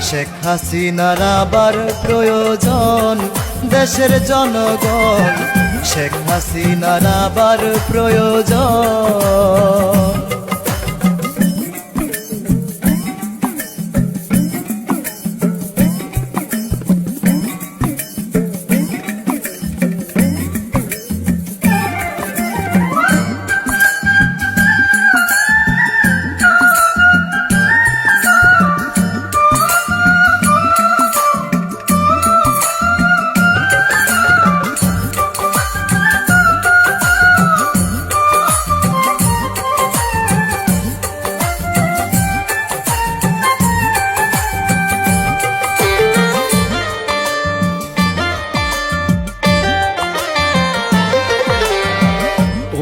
শেখ হাসিনার আবার প্রয়োজন দেশের জনগণ, শেখ হাসিনার আবার প্রয়োজন।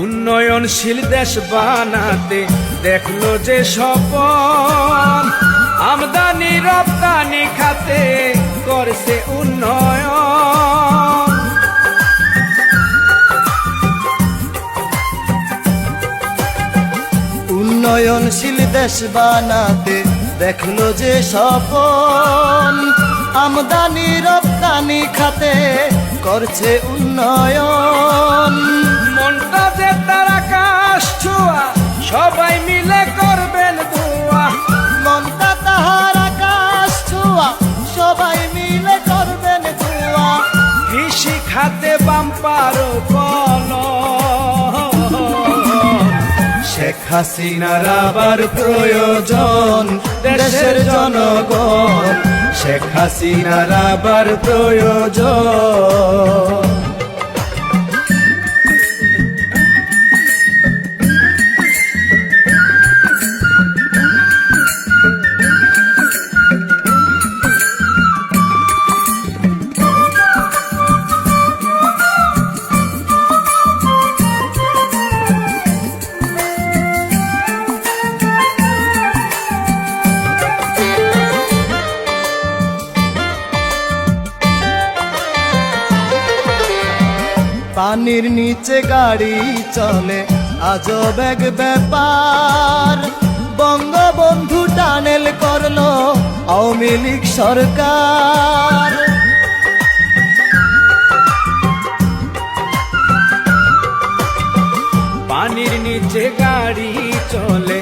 উন্নয়নশীল দেশ বানাতে দেখলো যে স্বপন, আমদানি রপ্তানি খাতে করছে উন্নয়ন। উন্নয়নশীল দেশ বানাতে দেখলো যে স্বপন, আমদানি রপ্তানি খাতে করছে উন্নয়ন। মনটা যে তার আকাশ ছোঁয়া, সবাই মিলে করবেন দোয়া। মনটা তাহার আকাশ ছোঁয়া, সবাই মিলে করবেন দোয়া। কৃষি খাতে বাম্পার ফলন, শেখ হাসিনার আবার প্রয়োজন দেশের জনগণ, শেখ হাসিনার আবার প্রয়োজন। পানির নিচে গাড়ি চলে আজব এক ব্যাপার, বঙ্গবন্ধু টানেল করলো আওয়ামী লীগ সরকার। পানির নিচে গাড়ি চলে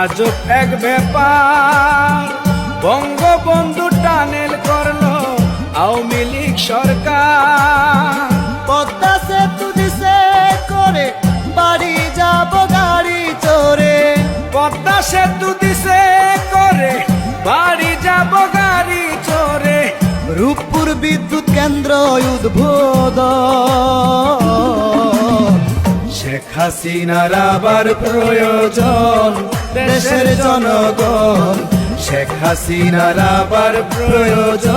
আজব এক ব্যাপার, বঙ্গবন্ধু টানেল করলো আওয়ামী লীগ সরকার। পদ্মা সেতু দিছে করে বাড়ি যাব গাড়ি চড়ে, পদ্মা সেতু দিছে করে বাড়ি যাব গাড়ি চড়ে। রূপপুর বিদ্যুৎ কেন্দ্র উদ্বোধন, শেখ হাসিনার আবার প্রয়োজন দেশের জনগণ, শেখ হাসিনার আবার প্রয়োজন।